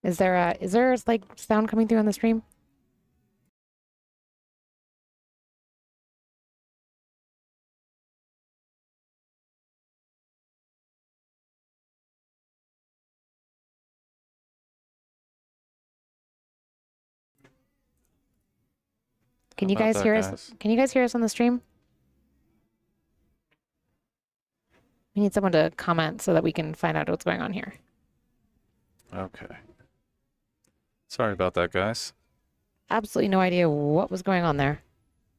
Is there like sound coming through on the stream? How Can you about guys that, hear us? guys? Can you guys hear us on the stream? We need someone to comment so that we can find out what's going on here. Okay. Sorry about that, guys. Absolutely no idea what was going on there.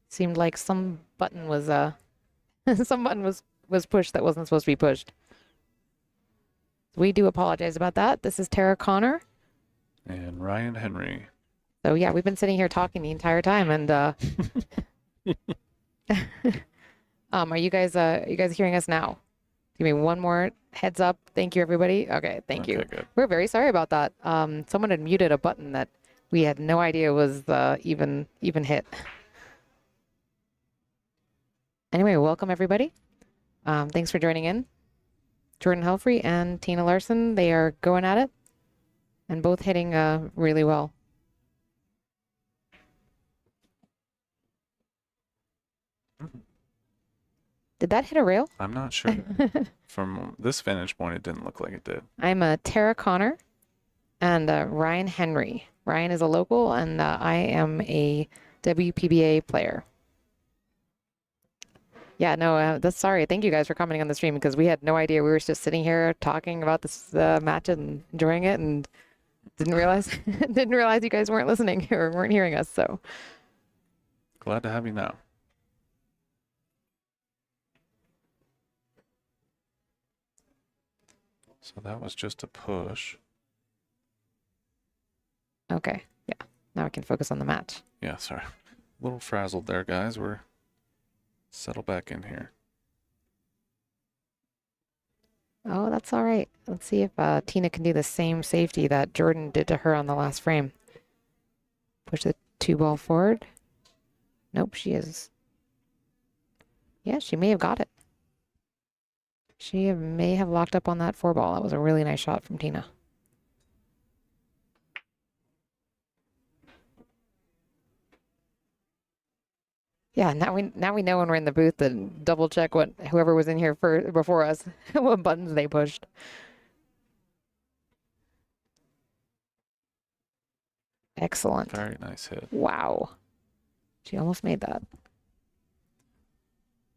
Seemed like some button was some button was pushed that wasn't supposed to be pushed. We do apologize about that. This is Tara Connor. And Ryan Henry. So yeah, we've been sitting here talking the entire time, and are you guys hearing us now? Give me one more heads up. Thank you, everybody. Okay, thank you. Good. We're very sorry about that. Someone had muted a button that we had no idea was even hit. Anyway, welcome everybody. Thanks for joining in. Jordan Helfery and Tina Larsen, they are going at it and both hitting really well. Did that hit a rail? I'm not sure. From this vantage point, it didn't look like it did. I'm Tara Connor and Ryan Henry. Ryan is a local and I am a WPBA player. Yeah, no, that's sorry. Thank you guys for commenting on the stream because we had no idea. We were just sitting here talking about this match and enjoying it, and didn't realize you guys weren't listening or weren't hearing us. So Glad to have you now. So that was just a push. okay, yeah. Now we can focus on the match. Yeah, sorry. A little frazzled there, guys. We're settle back in here. Oh, that's all right. Let's see if Tina can do the same safety that Jordan did to her on the last frame. Push the 2-ball forward. Nope, she is. Yeah, she may have got it. She may have locked up on that 4-ball. That was a really nice shot from Tina. Yeah, now we know when we're in the booth to double check what whoever was in here before us, what buttons they pushed. Excellent. Very nice hit. Wow. She almost made that.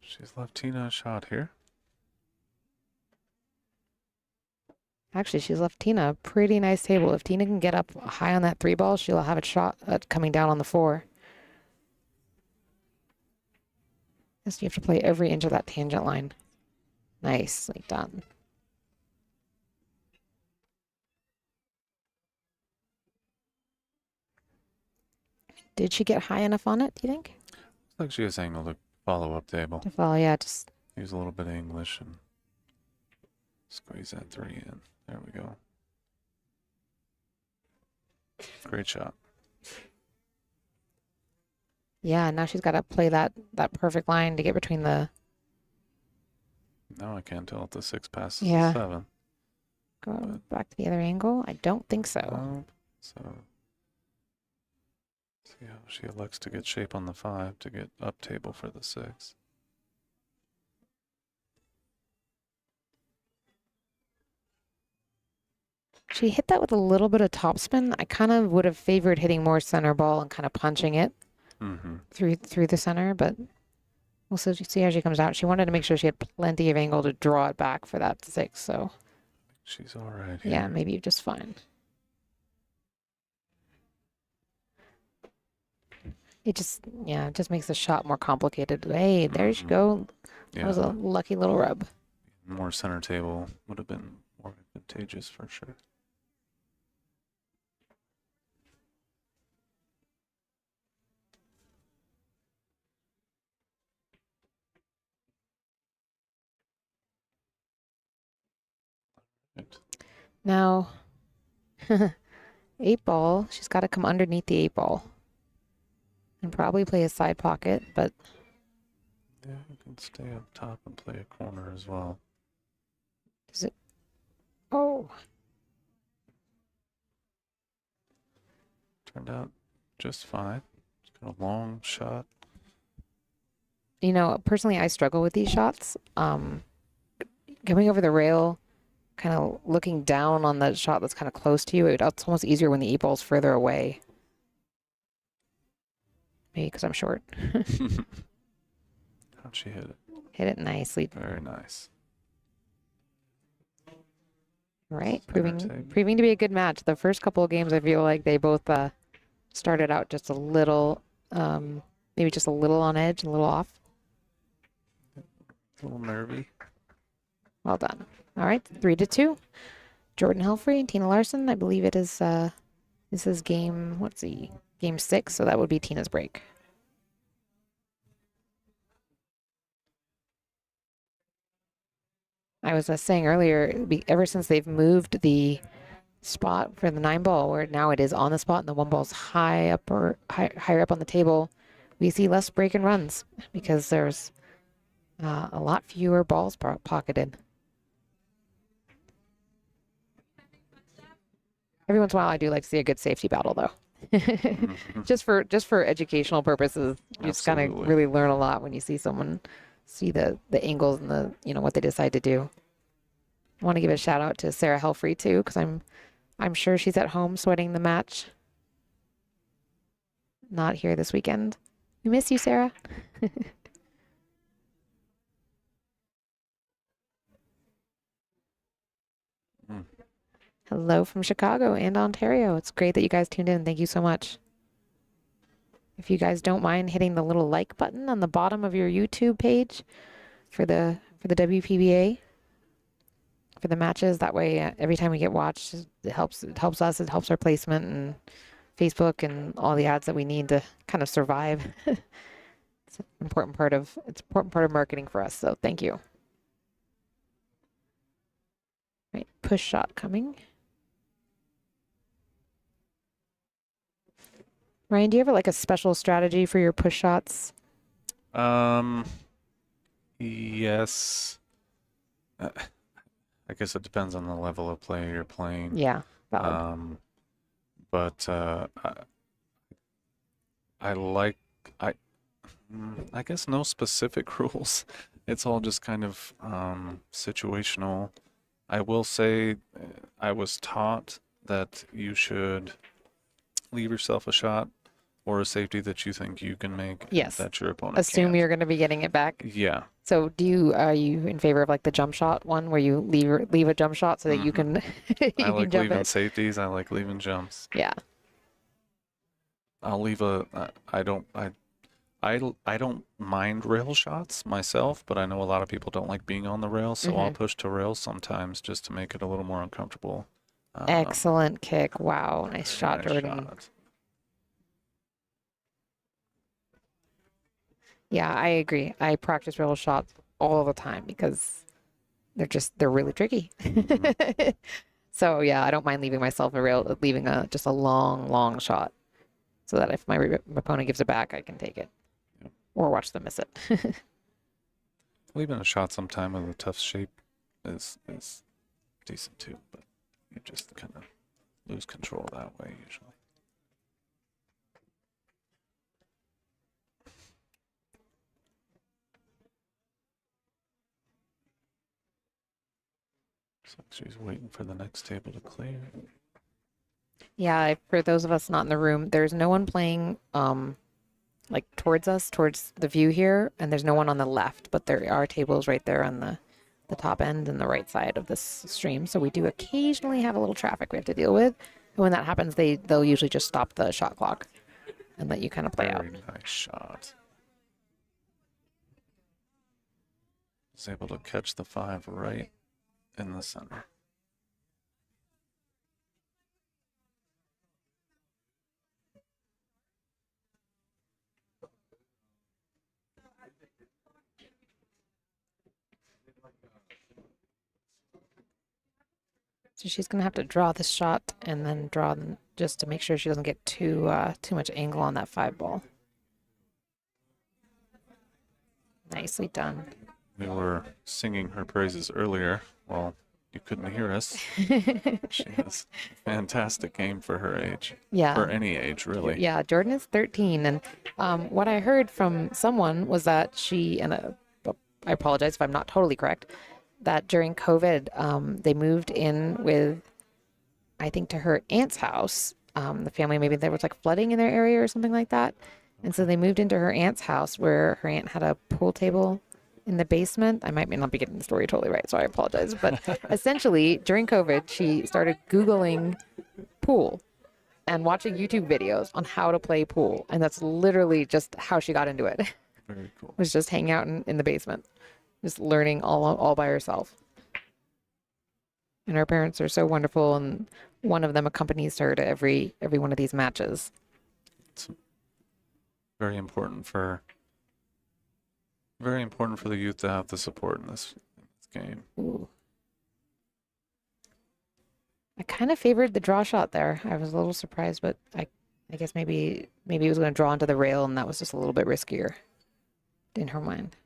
She's left Tina a shot here. Actually, she's left Tina a pretty nice table. If Tina can get up high on that 3-ball, she'll have a shot coming down on the 4. Yes, you have to play every inch of that tangent line. Nicely done. Did she get high enough on it, do you think? Looks like she has angled a follow-up table. To follow, yeah, just Use a little bit of English and squeeze that 3 in. There we go. Great shot. yeah, now she's got to play that perfect line to get between the Now I can't tell if the 6 passes Yeah. the 7. go back to the other angle. I don't think so. Nope. So see how she elects to get shape on the 5 to get up table for the 6. She hit that with a little bit of topspin. I kind of would have favored hitting more center ball and kind of punching it through the center, but we'll see how she comes out. She wanted to make sure she had plenty of angle to draw it back for that 6, so She's all right here. yeah, maybe just fine. It just makes the shot more complicated. Hey, there you go. That was a lucky little rub. More center table would have been more advantageous for sure. Right. Now, 8-ball, she's got to come underneath the 8-ball and probably play a side pocket, but Yeah, you can stay up top and play a corner as well. does it? Oh, Turned out just fine. It's got a long shot. You know, personally, I struggle with these shots. Coming over the rail, kind of looking down on the shot that's kind of close to you, it's almost easier when the 8-ball's further away. Maybe because I'm short. How'd she hit it? Hit it nicely. Very nice. Right, Center table. proving to be a good match. The first couple of games, I feel like they both started out just a little, maybe just a little on edge, a little off. A little nervy. Well done. All right, 3-2. Jordan Helfery and Tina Larsen. I believe it is. This is game. Let's see, game 6. So that would be Tina's break. I was saying earlier, ever since they've moved the spot for the 9-ball, where now it is on the spot and the 1-ball's high up or higher up on the table, we see less break and runs because there's a lot fewer balls pocketed. Every once in a while, I do like to see a good safety battle, though. just for educational purposes, you just kind of really learn a lot when you see someone see the angles and the what they decide to do. I want to give a shout out to Sarah Helfery too, because I'm sure she's at home sweating the match. Not here this weekend. We miss you, Sarah. Hello from Chicago and Ontario. It's great that you guys tuned in. Thank you so much. If you guys don't mind hitting the little like button on the bottom of your YouTube page for the WPBA, for the matches, that way every time we get watched, it helps us, it helps our placement and Facebook and all the ads that we need to kind of survive. It's an important part of marketing for us. So thank you. Right, push shot coming. Ryan, do you have like a special strategy for your push shots? Yes. I guess it depends on the level of play you're playing. Yeah, valid. But I guess no specific rules. It's all just kind of situational. I will say I was taught that you should leave yourself a shot or a safety that you think you can make. Yes. That your opponent Assume can't. you're going to be getting it back. Yeah. So are you in favor of like the jump shot one where you leave a jump shot so that you can I like jump leaving it? safeties. I like leaving jumps. Yeah. I'll leave I don't mind rail shots myself, but I know a lot of people don't like being on the rail, so I'll push to rails sometimes just to make it a little more uncomfortable. Excellent kick. Wow. Nice shot, Nice Jordan. shot. Yeah, I agree. I practice rail shots all the time because they're really tricky. So yeah, I don't mind leaving myself just a long shot so that if my opponent gives it back, I can take it or watch them miss it. Leaving a shot sometime with a tough shape is decent too, but you just kind of lose control that way usually. So she's waiting for the next table to clear. Yeah, for those of us not in the room, there's no one playing like towards us, towards the view here, and there's no one on the left, but there are tables right there on the top end and the right side of this stream. So we do occasionally have a little traffic we have to deal with. And when that happens, they'll usually just stop the shot clock and let you kind of play out. Very nice shot. Was able to catch the 5 right in the center. So she's gonna have to draw this shot and then draw just to make sure she doesn't get too much angle on that 5-ball. Nicely done. We were singing her praises earlier. Well, you couldn't hear us. She has a fantastic game for her age. Yeah. For any age, really. Yeah, Jordan is 13. And what I heard from someone was that she, and I apologize if I'm not totally correct, that during COVID, they moved in with, I think, to her aunt's house. The family, maybe there was like flooding in their area or something like that. And so they moved into her aunt's house where her aunt had a pool table in the basement. I might not be getting the story totally right, so I apologize. But essentially, during COVID, she started Googling pool and watching YouTube videos on how to play pool. And that's literally just how she got into it. Very cool. Was just hanging out in the basement, just learning all by herself. And her parents are so wonderful, and one of them accompanies her to every one of these matches. It's very important for the youth to have the support in this game. Ooh. I kind of favored the draw shot there. I was a little surprised, but I guess maybe he was going to draw onto the rail, and that was just a little bit riskier in her mind.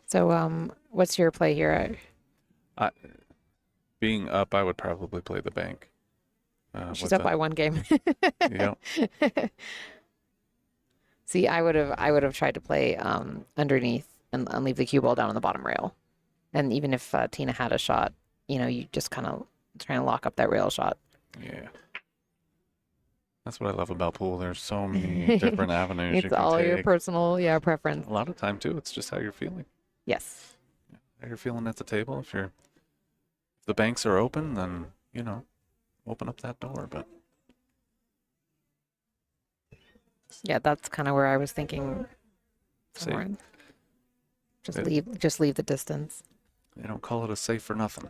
So, what's your play here? Being up, I would probably play the bank. She's up by one game. Yeah. See, I would have tried to play underneath and leave the cue ball down on the bottom rail. And even if Tina had a shot, you just kind of trying to lock up that rail shot. Yeah. That's what I love about pool. There's so many different avenues you It's can all take. your personal, preference. A lot of time too, it's just how you're feeling. Yes. How you're feeling at the table. If the banks are open, then open up that door. But yeah, that's kind of where I was thinking. Somewhere. Just leave the distance. They don't call it a safe for nothing.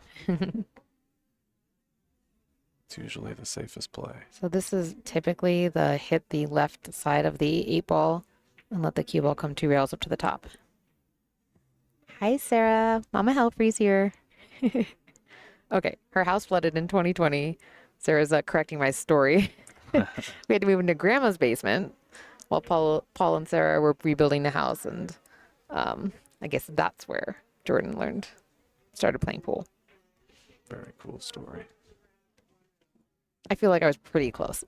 It's usually the safest play. So this is typically hit the left side of the 8-ball and let the cue ball come 2 rails up to the top. Hi, Sarah. Mama Helfery's here. Okay, her house flooded in 2020. Sarah's correcting my story. We had to move into Grandma's basement while Paul and Sarah were rebuilding the house, and I guess that's where Jordan started playing pool. Very cool story. I feel like I was pretty close.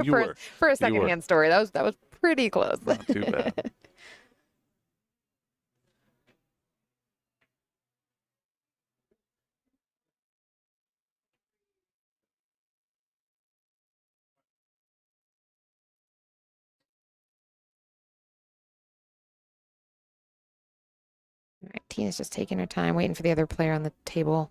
You were. For a secondhand story, that was pretty close. Not too bad. All right, Tina's just taking her time, waiting for the other player on the table.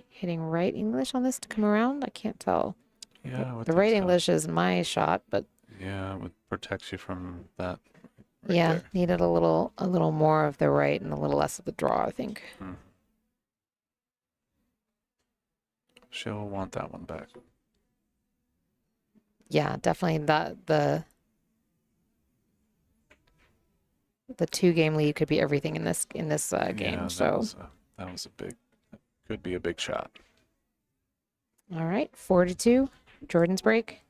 Hitting right English on this to come around? I can't tell. Yeah, the right English is my shot, but yeah, it would protect you from that. Yeah, there. needed a little more of the right and a little less of the draw, I think. She'll want that one back. Yeah, definitely the 2-game lead could be everything in this game. Yeah, So that was could be a big shot. All right, 4-2, Jordan's break.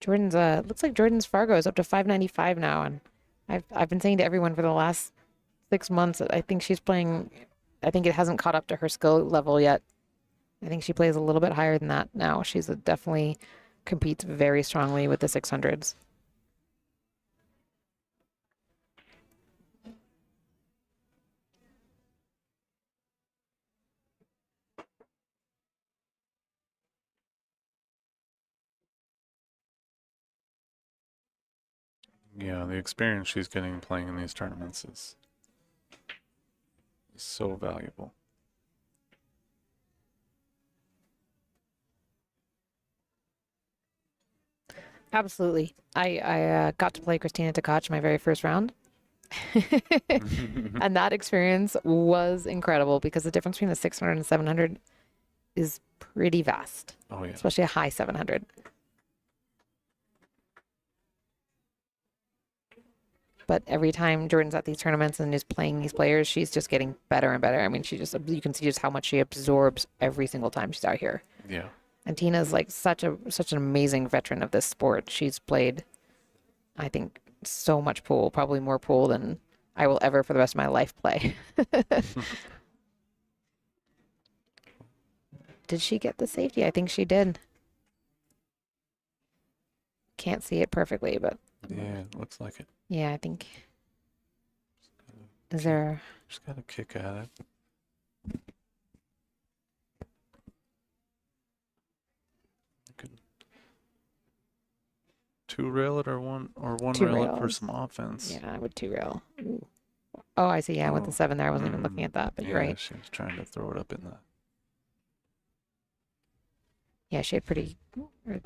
Looks like Jordan's Fargo is up to 595 now, and I've been saying to everyone for the last 6 months that I think she's playing. I think it hasn't caught up to her skill level yet. I think she plays a little bit higher than that now. She's definitely competes very strongly with the 600s. Yeah, the experience she's getting playing in these tournaments is so valuable. Absolutely. I got to play Christina Tkach my very first round. And that experience was incredible because the difference between the 600 and 700 is pretty vast. Oh, yeah. Especially a high 700. But every time Jordan's at these tournaments and is playing these players, she's just getting better and better. I mean, you can see just how much she absorbs every single time she's out here. Yeah. And Tina's like such an amazing veteran of this sport. She's played, I think, so much pool, probably more pool than I will ever for the rest of my life play. Did she get the safety? I think she did. Can't see it perfectly, but Yeah, it looks like it. yeah, I think. Is Kick- there? Just gotta kick at it. You could two rail it or one Two rail it for rails. some offense. Yeah, I would two rail. Ooh. Oh, I see. Yeah, with the 7 there, I wasn't even looking at that, but you're Yeah, right. she was trying to throw it up in the. Yeah, she had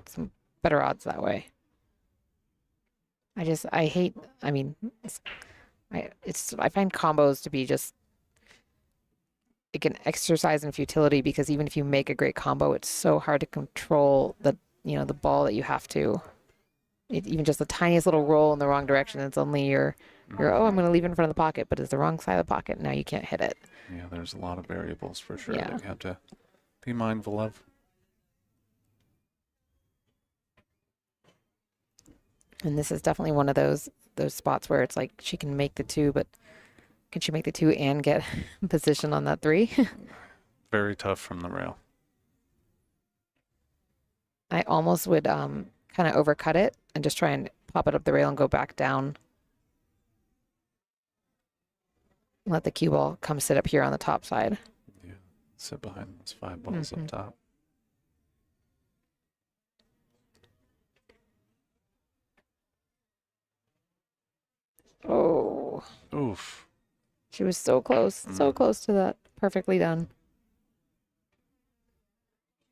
some better odds that way. I hate, I mean, I find combos to be just like an exercise in futility because even if you make a great combo, it's so hard to control the ball that you have to. Even just the tiniest little roll in the wrong direction, it's only oh, I'm going to leave it in front of the pocket, but it's the wrong side of the pocket. Now you can't hit it. Yeah, there's a lot of variables for sure Yeah. that you have to be mindful of. And this is definitely one of those spots where it's like she can make the 2, but can she make the 2 and get position on that 3? Very tough from the rail. I almost would kind of overcut it and just try and pop it up the rail and go back down. Let the cue ball come sit up here on the top side. Yeah, sit behind those 5 balls up top. Oh, Oof. she was so close to that. Perfectly done.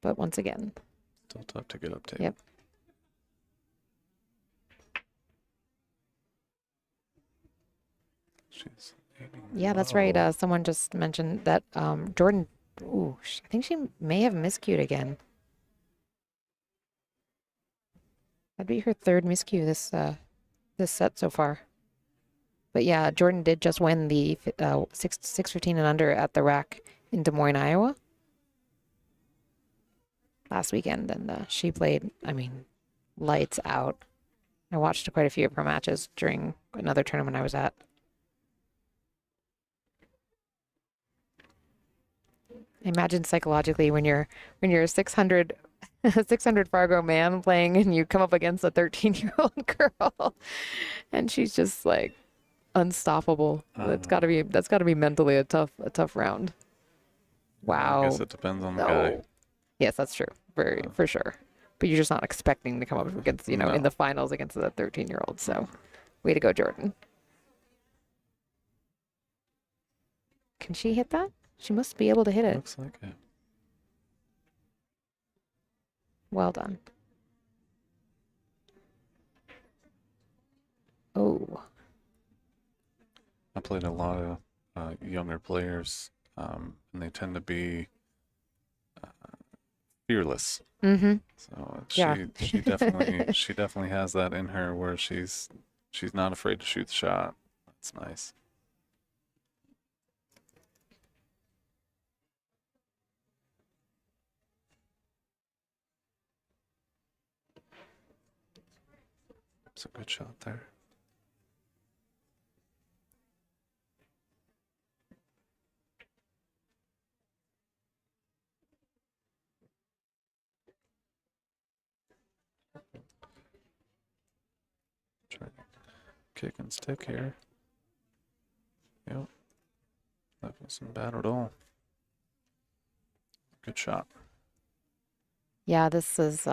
But once again, Still tough to get up to. Yep. She's yeah, that's right. Someone just mentioned that Jordan. Ooh, I think she may have miscued again. That'd be her 3rd miscue this set so far. But yeah, Jordan did just win the 615 and under at the rack in Des Moines, Iowa last weekend, and she played, I mean, lights out. I watched quite a few of her matches during another tournament I was at. Imagine psychologically when you're a 600 Fargo man playing and you come up against a 13-year-old girl and she's just like unstoppable. That's got to be mentally a tough round. Wow. I guess it depends on the guy. Yes, that's true. For sure. But you're just not expecting to come up against, in the finals against a 13-year-old. So, way to go, Jordan. Can she hit that? She must be able to hit it. Looks like it. Well done. Oh. I played a lot of younger players, and they tend to be fearless. Mm-hmm. So Yeah. she definitely has that in her where she's not afraid to shoot the shot. That's nice. It's a good shot there. Try kick and stick here. Yep. That wasn't bad at all. Good shot. Yeah, this is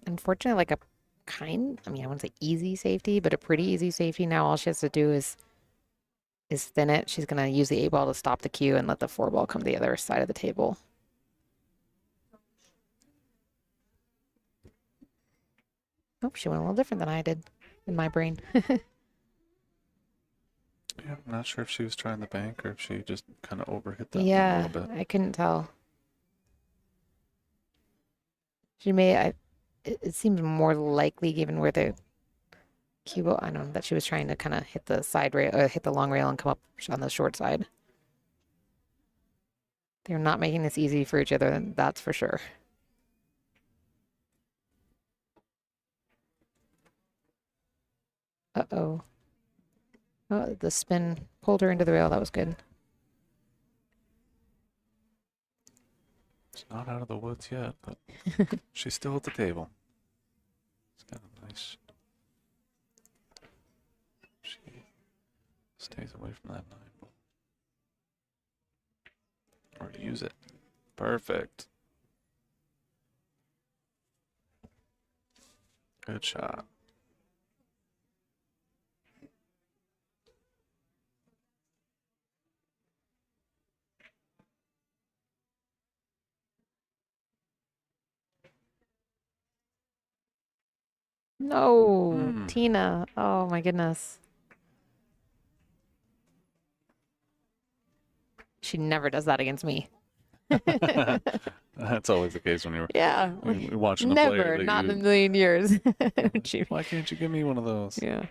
unfortunately like I wouldn't say easy safety, but a pretty easy safety. Now all she has to do is thin it. She's gonna use the 8 ball to stop the cue and let the 4 ball come to the other side of the table. Oh, she went a little different than I did in my brain. Yeah, I'm not sure if she was trying the bank or if she just kind of overhit that one a Yeah, little bit. I couldn't tell. It seems more likely given where the cue ball. I know that she was trying to kind of hit the side rail, hit the long rail and come up on the short side. They're not making this easy for each other, that's for sure. Uh-oh. Oh, the spin pulled her into the rail. That was good. She's not out of the woods yet, but she's still at the table. It's got a nice. She stays away from that 9 ball. Or use it. Perfect. Good shot. No, Tina. Oh my goodness. She never does that against me. That's always the case when Yeah. you're watching a Never, player that not in a you. million years. Why can't you give me one of those? Yeah.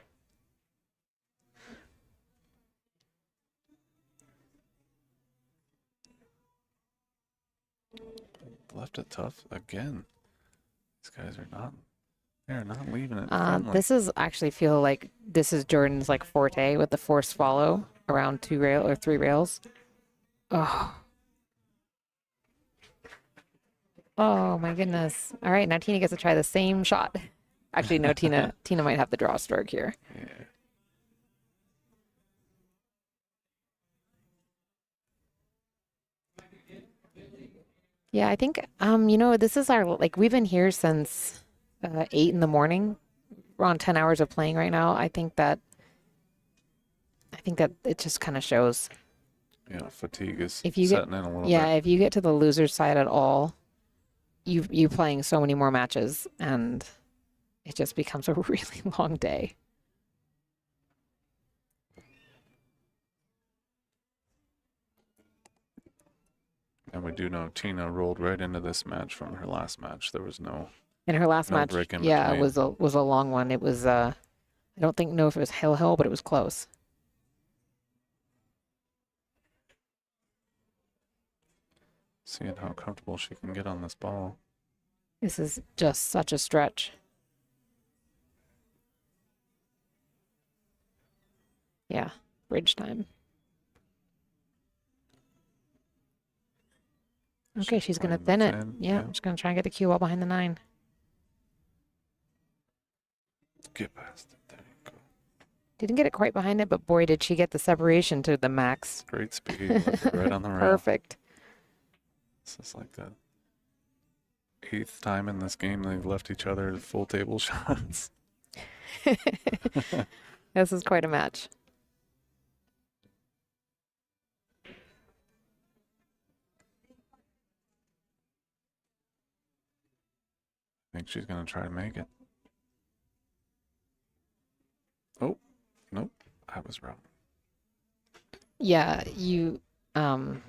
Left it tough again. These guys are not. They're not leaving it friendly. This is actually feel like this is Jordan's like forte with the forced follow around 3 rails. Oh. Oh my goodness. All right, now Tina gets to try the same shot. Actually, no, Tina might have the draw stroke here. Yeah. Yeah, I think this is our like we've been here since 8 in the morning. We're on 10 hours of playing right now. I think that it just kind of shows. Yeah, fatigue is If you get setting in a little yeah, bit. if you get to the loser's side at all, you playing so many more matches and it just becomes a really long day. And we do know Tina rolled right into this match from her last match. There was no In her last no match, break in yeah, it between. was a long one. It was I don't know if it was hill, but it was close. Seeing how comfortable she can get on this ball. This is just such a stretch. Yeah, bridge time. Okay, she's gonna playing thin this it. in. Yeah, she's gonna try and get the cue ball behind the 9. Get past it. There you go. Didn't get it quite behind it, but boy, did she get the separation to the max. Great speed. Left it right on the rail. Perfect. This is like the 8th time in this game they've left each other full table shots. This is quite a match. I think she's going to try to make it. Oh, nope. I was wrong. Yeah, That was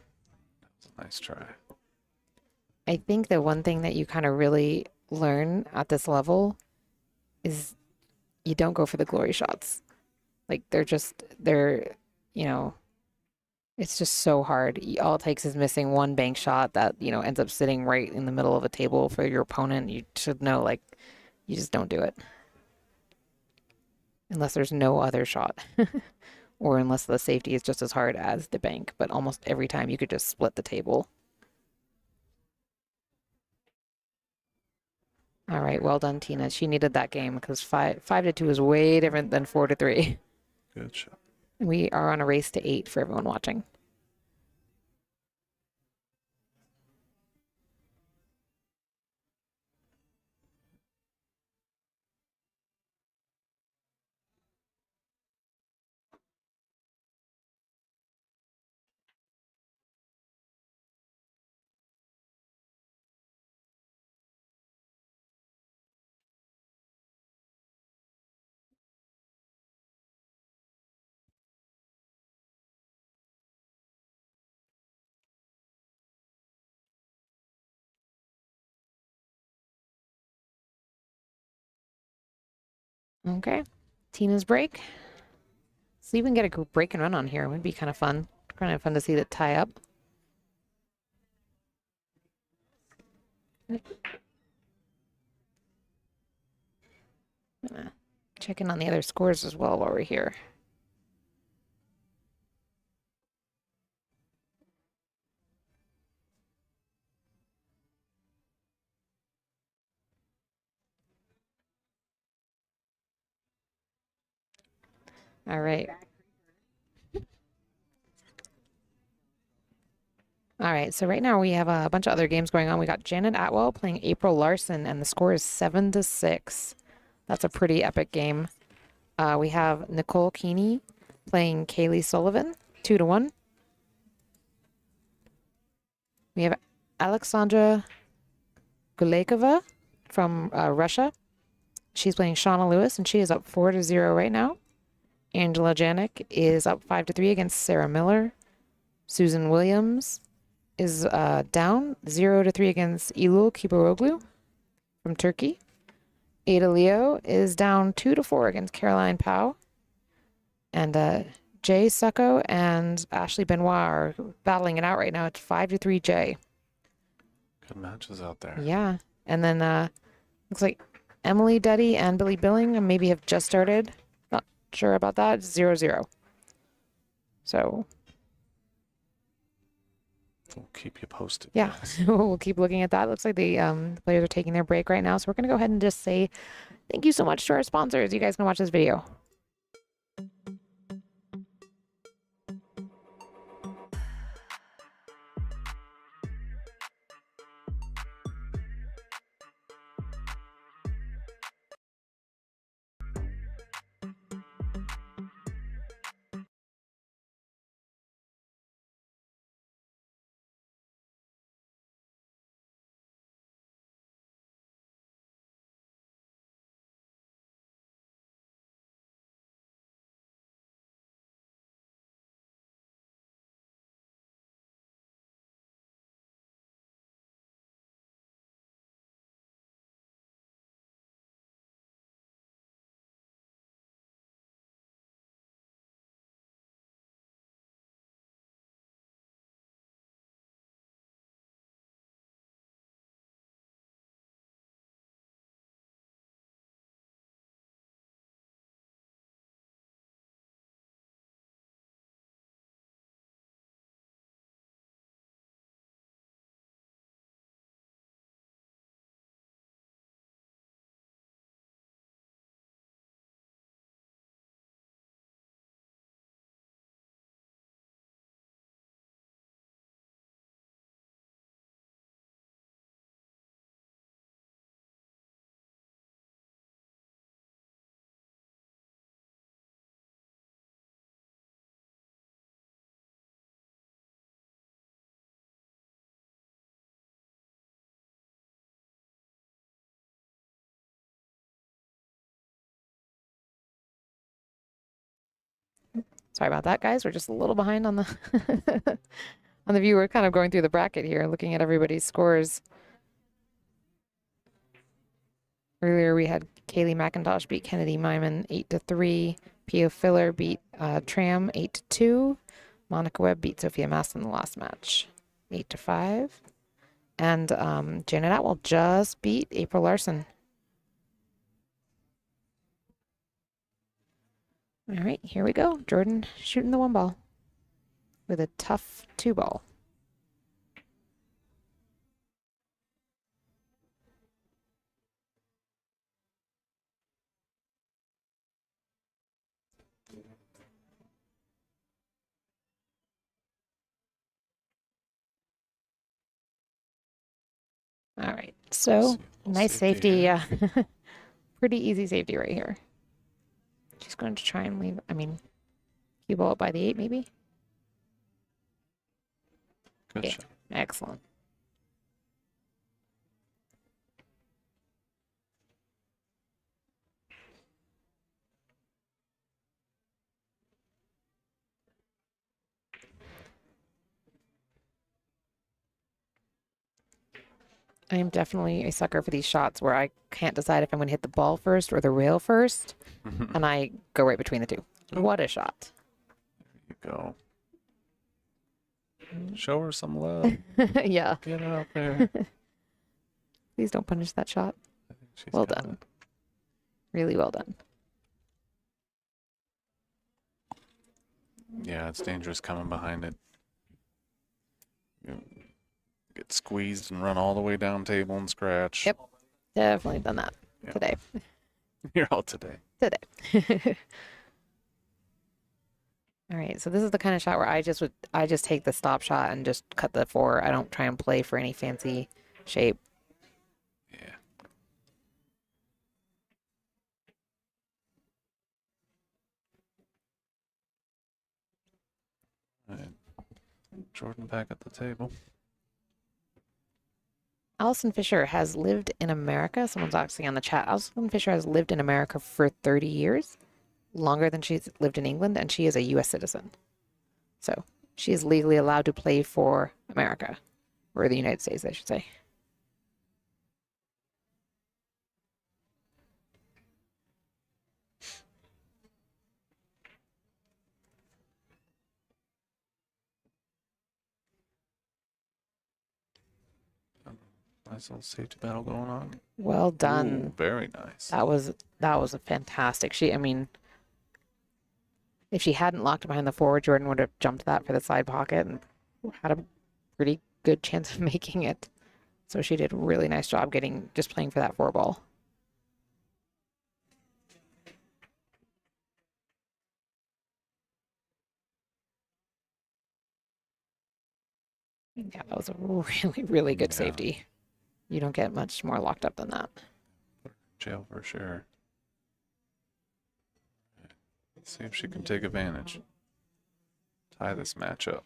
a nice try. I think the one thing that you kind of really learn at this level is you don't go for the glory shots. Like they're, you know, it's just so hard. All it takes is missing one bank shot that, ends up sitting right in the middle of a table for your opponent. You should know, like, you just don't do it. Unless there's no other shot. Or unless the safety is just as hard as the bank. But almost every time you could just split the table. All right, well done, Tina. She needed that game because 5-2 is way different than 4-3. Good shot. We are on a race to 8 for everyone watching. Okay. Tina's break. See if we can get a break and run on here. It would be kind of fun. Kind of fun to see that tie up. Check in on the other scores as well while we're here. All right. All right, so right now we have a bunch of other games going on. We got Janet Atwell playing April Larsen, and the score is 7-6. That's a pretty epic game. We have Nicole Keeney playing Kaylee Sullivan, 2-1. We have Alexandra Gulekova from Russia. She's playing Shauna Lewis, and she is up 4-0 right now. Angela Janik is up 5-3 against Sarah Miller. Susan Williams is down 0-3 against Ilul Kibaroglu from Turkey. Ada Leo is down 2-4 against Caroline Pau. And Jay Succo and Ashley Benoit are battling it out right now. It's 5-3 Jay. Good matches out there. Yeah. And then looks like Emily Duddy and Billy Billing maybe have just started. Not sure about that. It's 0-0. So we'll keep you posted. Yeah, we'll keep looking at that. Looks like the players are taking their break right now. So we're going to go ahead and just say thank you so much to our sponsors. You guys can watch this video. Sorry about that, guys. We're just a little behind on the on the view. We're kind of going through the bracket here, looking at everybody's scores. Earlier, we had Kaylee McIntosh beat Kennedy Myman 8-3. Pio Filler beat Tram 8-2. Monica Webb beat Sophia Mast in the last match 8-5. And Janet Atwell just beat April Larsen. All right, here we go. Jordan shooting the 1 ball with a tough 2 ball. All right, so nice safety. Yeah, pretty easy safety right here. She's going to try and leave. I mean, cue ball up by the 8, maybe. Good shot. Excellent. I am definitely a sucker for these shots where I can't decide if I'm going to hit the ball first or the rail first, and I go right between the two. Oh. What a shot. You go. Show her some love. Yeah. Get out there. Please don't punish that shot. I think she's Well got done. it. Really well done. Yeah, it's dangerous coming behind it. You get squeezed and run all the way down table and scratch. Yep. Definitely done that Yeah. today. You're all today. Today. All right, so this is the kind of shot where I just take the stop shot and just cut the four. I don't try and play for any fancy shape. Yeah. All right. Jordan back at the table. Allison Fisher has lived in America. Someone's asking on the chat. Allison Fisher has lived in America for 30 years, longer than she's lived in England, and she is a U.S. citizen. So she is legally allowed to play for America, or the United States, I should say. Nice little safety battle going on. Well done. Ooh, very nice. That was a fantastic. I mean, if she hadn't locked behind the forward, Jordan would have jumped that for the side pocket and had a pretty good chance of making it. So she did a really nice job just playing for that four ball. Yeah, that was a really, really good Yeah. safety. You don't get much more locked up than that. Jail for sure. Let's see if she can take advantage. Tie this match up.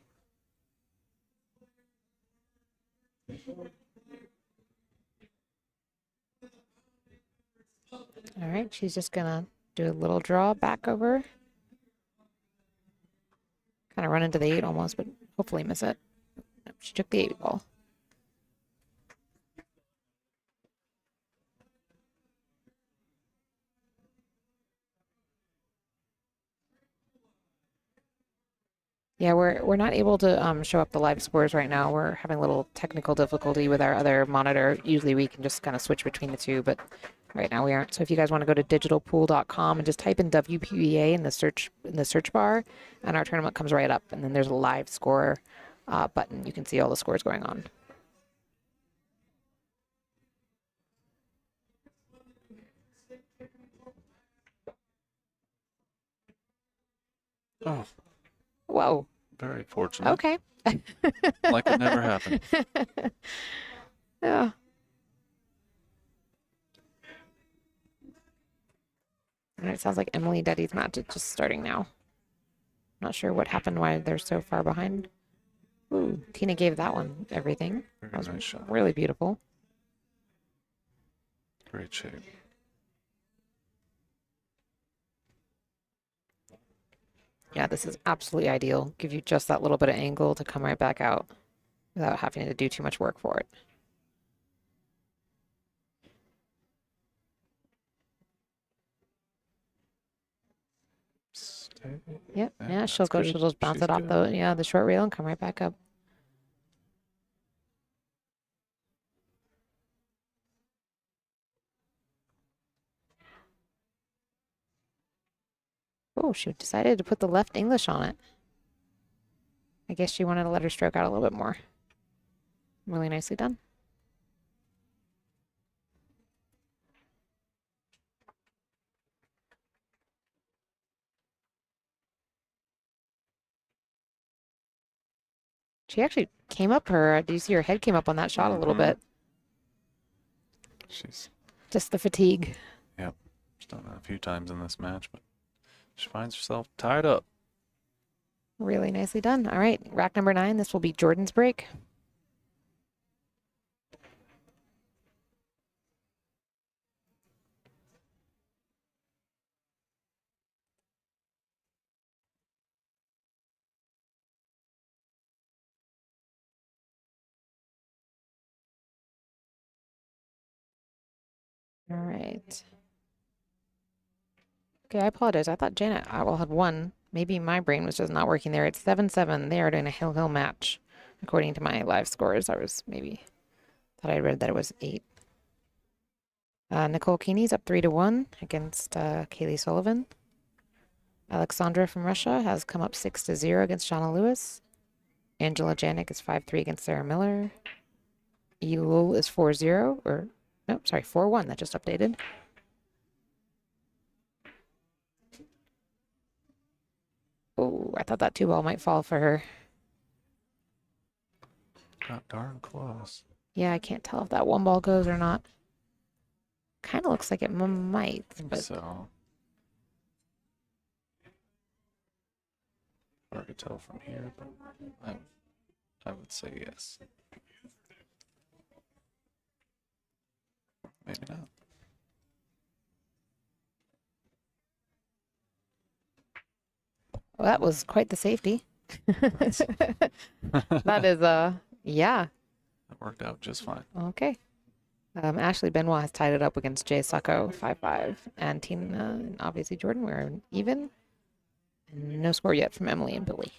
All right, she's just gonna do a little draw back over. Kind of run into the 8 almost, but hopefully miss it. Nope, she took the 8 ball. Yeah, we're not able to show up the live scores right now. We're having a little technical difficulty with our other monitor. Usually we can just kind of switch between the two, but right now we aren't. So if you guys want to go to digitalpool.com and just type in WPBA in the search bar, and our tournament comes right up. And then there's a live score button. You can see all the scores going on. Oh, Whoa. very fortunate. Okay. Like it never happened. Yeah. And it sounds like Emily Deddy's match is just starting now. Not sure what happened, why they're so far behind. Ooh, Tina gave that one everything. That Very was nice shot. really beautiful. Great shape. Yeah, this is absolutely ideal. Give you just that little bit of angle to come right back out without having to do too much work for it. Stay. Yep. Yeah, Yeah, she'll that's go. good. She'll just bounce She's it off good. the short rail and come right back up. Oh, she decided to put the left English on it. I guess she wanted to let her stroke out a little bit more. Really nicely done. She actually came up her. Do you see her head came up on that shot a little bit? She's Just the fatigue. she's done that a few times in this match, but she finds herself tied up. Really nicely done. All right, rack number 9. This will be Jordan's break. All right. Okay, I apologize. I thought Janet Atwell had won. Maybe my brain was just not working there. It's 7-7. They are doing a hill match, according to my live scores. I was maybe thought I read that it was 8. Nicole Keeney's up 3-1 against Kaylee Sullivan. Alexandra from Russia has come up 6-0 against Shauna Lewis. Angela Janik is 5-3 against Sarah Miller. Elul is 4-0, or no, sorry, 4-1. That just updated. Oh, I thought that 2-ball might fall for her. Got darn close. Yeah, I can't tell if that 1-ball goes or not. Kind of looks like it might, I think but so. Hard to tell from here, but I would say yes. Maybe not. well, that was quite the safety. Nice. That is, yeah, That worked out just fine. okay. Ashley Benoit has tied it up against Jay Succo, 5-5. And Tina and obviously Jordan were even. And no score yet from Emily and Billy.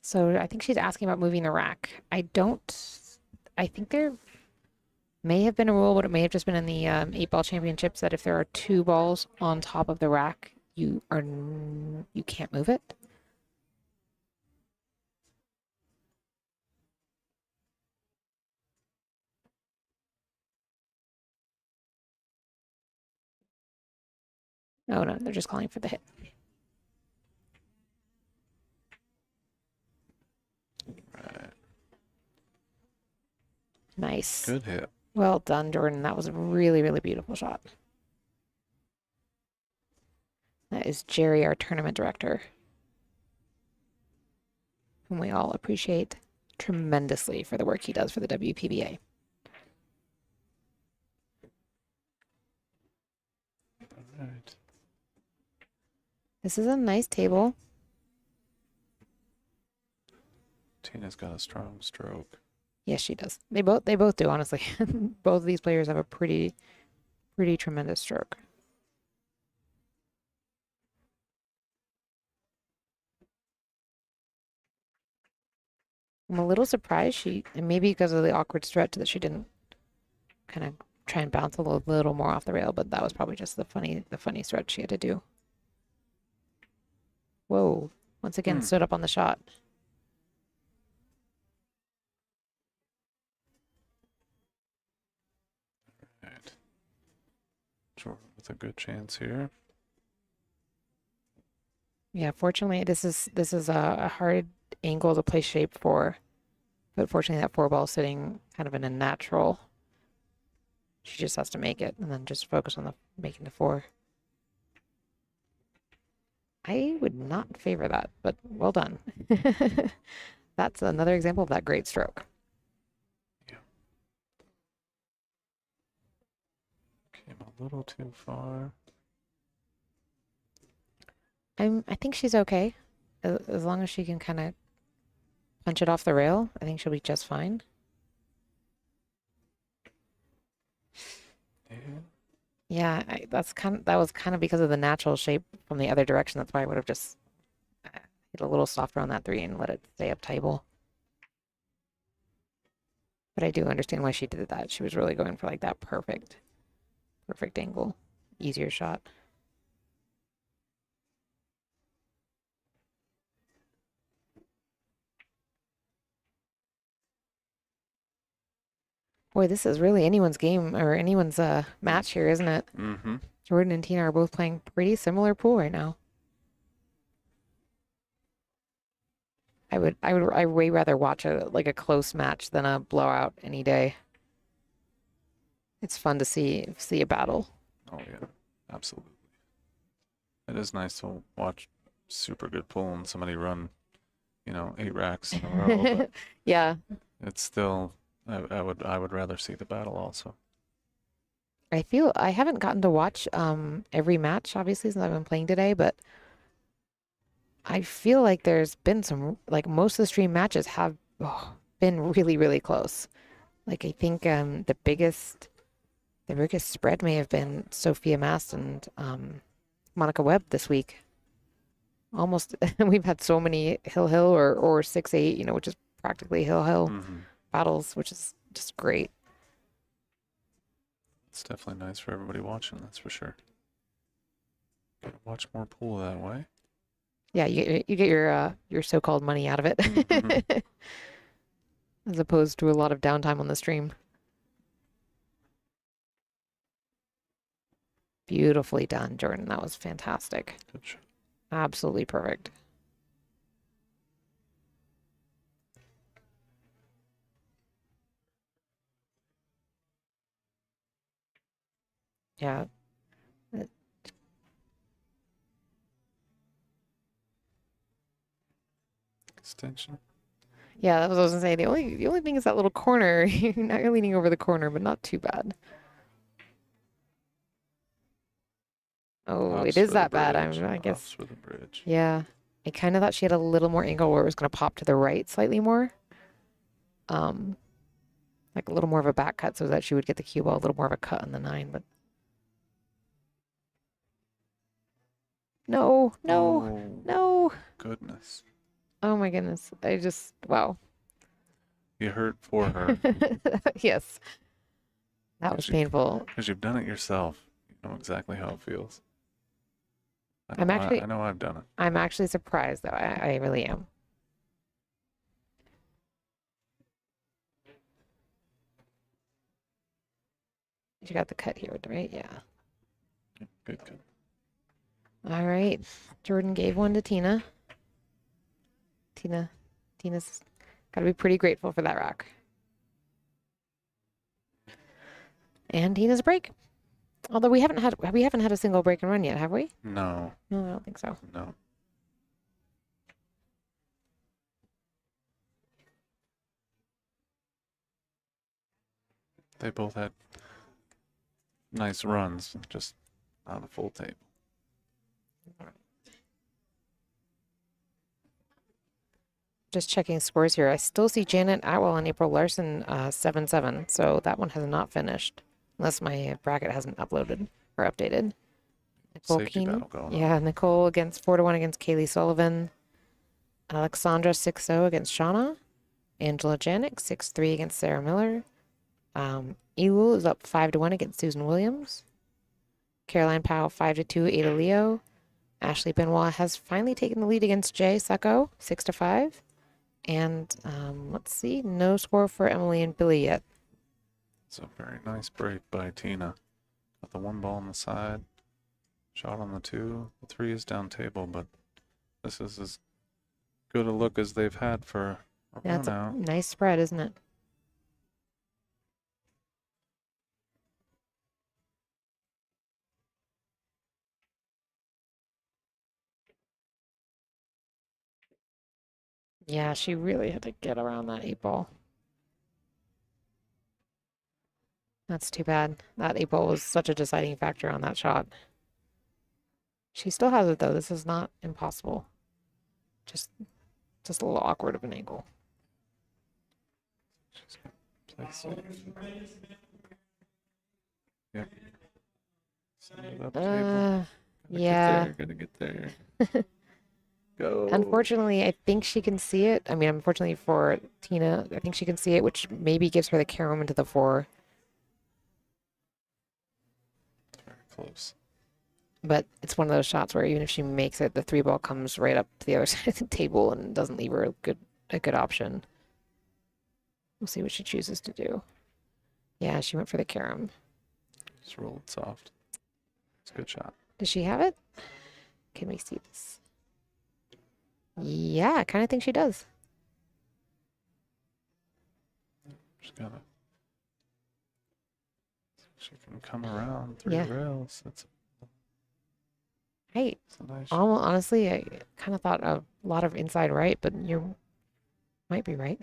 So I think she's asking about moving the rack. I think there may have been a rule, but it may have just been in the 8-ball championships that if there are 2 balls on top of the rack, you can't move it. Oh no, they're just calling for the hit. Right. Nice. Good hit. Well done, Jordan. That was a really, really beautiful shot. That is Jerry, our tournament director, whom we all appreciate tremendously for the work he does for the WPBA. All right. This is a nice table. Tina's got a strong stroke. Yes, she does. They both do, honestly. Both of these players have a pretty tremendous stroke. I'm a little surprised and maybe because of the awkward stretch that she didn't kind of try and bounce a little more off the rail, but that was probably just the funny stretch she had to do. Whoa. Once again, stood up on the shot. Right. Jordan with a good chance here. Yeah, fortunately, this is a hard angle to play shape for, but fortunately, that 4-ball sitting kind of in a natural. She just has to make it and then just focus on making the 4. I would not favor that, but well done. That's another example of that great stroke. Yeah. Came a little too far. I think she's okay. As long as she can kind of punch it off the rail, I think she'll be just fine. Yeah. Yeah, that was kind of because of the natural shape from the other direction. That's why I would have just hit a little softer on that 3 and let it stay up table. But I do understand why she did that. She was really going for like that perfect angle, easier shot. Boy, this is really anyone's game or anyone's match here, isn't it? Mm-hmm. Jordan and Tina are both playing pretty similar pool right now. I way rather watch a close match than a blowout any day. It's fun to see a battle. Oh yeah, absolutely. It is nice to watch super good pool and somebody run, 8 racks in a row. But Yeah, it's still, I would rather see the battle also. I feel I haven't gotten to watch every match obviously since I've been playing today, but I feel like there's been some most of the stream matches have been really, really close. Like I think the biggest spread may have been Sophia Mast and Monica Webb this week. Almost, we've had so many hill or 6-8, you know, which is practically hill Mm-hmm. battles, which is just great. It's definitely nice for everybody watching, that's for sure. Gotta watch more pool that way. Yeah, you get your so-called money out of it, Mhm. as opposed to a lot of downtime on the stream. Beautifully done, Jordan. That was fantastic. Good shot. Absolutely perfect. Yeah. uh, Extension. Yeah, that was what I was gonna say. The only thing is that little corner. Now you're leaning over the corner, but not too bad. Oh, it Pops is for the that bad. bridge. I Pops guess. for the bridge. Yeah. I kind of thought she had a little more angle where it was gonna pop to the right slightly more. Um, like a little more of a back cut so that she would get the cue ball, a little more of a cut on the 9, but no, no, Oh, no. goodness. Oh my goodness. Wow. You hurt for her Yes, that was because painful. you've done it yourself. You know exactly how it feels. I'm actually, I know I've done it. I'm actually surprised though. I really am. You got the cut here, right? Yeah. Good, good. All right. Jordan gave one to Tina. Tina's got to be pretty grateful for that rock. And Tina's break. Although we haven't had a single break and run yet, have we? No, No, I don't think so. no. They both had nice runs, just not a full table. Just checking scores here. I still see Janet Atwell and April Larsen 7-7, so that one has not finished unless my bracket hasn't uploaded or updated. Nicole Safety Keeney. battle going on. Yeah, Nicole against 4-1 against Kaylee Sullivan. Alexandra 6-0 against Shauna. Angela Janik 6-3 against Sarah Miller. Elu is up 5-1 against Susan Williams. Caroline Powell 5-2 Ada Leo. Ashley Benoit has finally taken the lead against Jay Succo 6-5. And let's see, no score for Emily and Billy yet. It's a very nice break by Tina. Got the 1 ball on the side, shot on the 2. The 3 is down table, but this is as good a look as they've had for a That's run a out. nice spread, isn't it? Yeah, she really had to get around that 8 ball. That's too bad. That 8 ball was such a deciding factor on that shot. She still has it though. This is not impossible. Just a little awkward of an angle. She's gonna play safe. Yep. Send it up table. Yeah. Gotta get there. Go. Unfortunately, I think she can see it. I mean, unfortunately for Tina, I think she can see it, which maybe gives her the carom into the 4. Very close. But it's one of those shots where even if she makes it, the 3 ball comes right up to the other side of the table and doesn't leave her a good option. We'll see what she chooses to do. Yeah, she went for the carom. Just roll it soft. It's a good shot. Does she have it? Can we see this? Yeah, I kind of think she does. Just gotta. She can come around 3 Yeah. rails. That's Hey, a nice. honestly, I kind of thought a lot of inside right, but you might be right.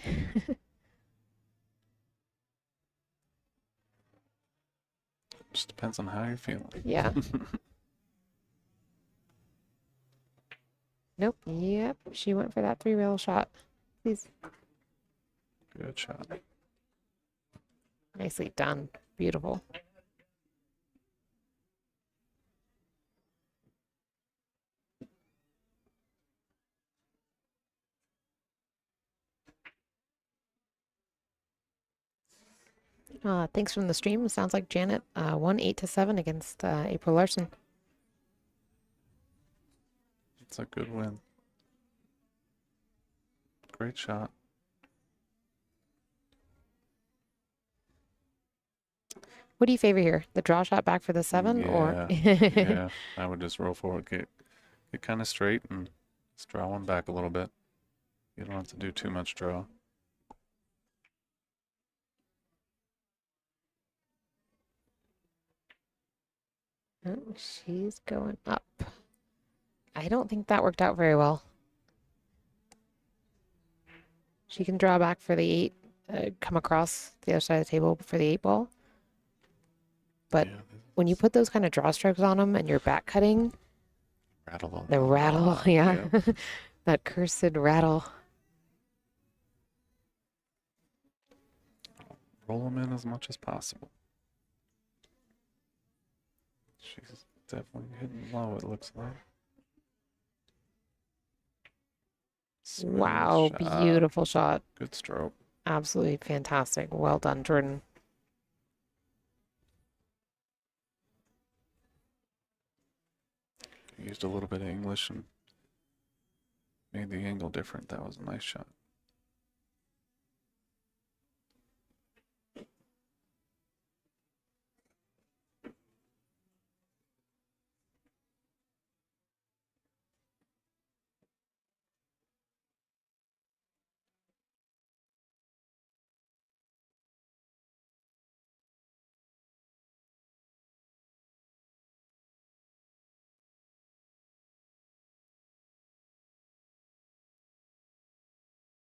Just depends on how you're feeling. Yeah. Nope. Yep. She went for that 3 rail shot. Please. Good shot. Nicely done. Beautiful. Thanks from the stream. Sounds like Janet won 8-7 against April Larsen. It's a good win. Great shot. What do you favor here? The draw shot back for the 7 or? Yeah, I would just roll forward, get kind of straight and just draw one back a little bit. You don't have to do too much draw. Oh, she's going up. I don't think that worked out very well. She can draw back for the 8, come across the other side of the table for the 8 ball. But Yeah, when you put those kind of draw strokes on them and you're back cutting, rattle the rattle, yeah, Yep. that cursed rattle. Roll them in as much as possible. She's definitely hitting low, it looks like. Smooth Wow, shot. beautiful shot. Good stroke. Absolutely fantastic. Well done, Jordan. Used a little bit of English and made the angle different. That was a nice shot.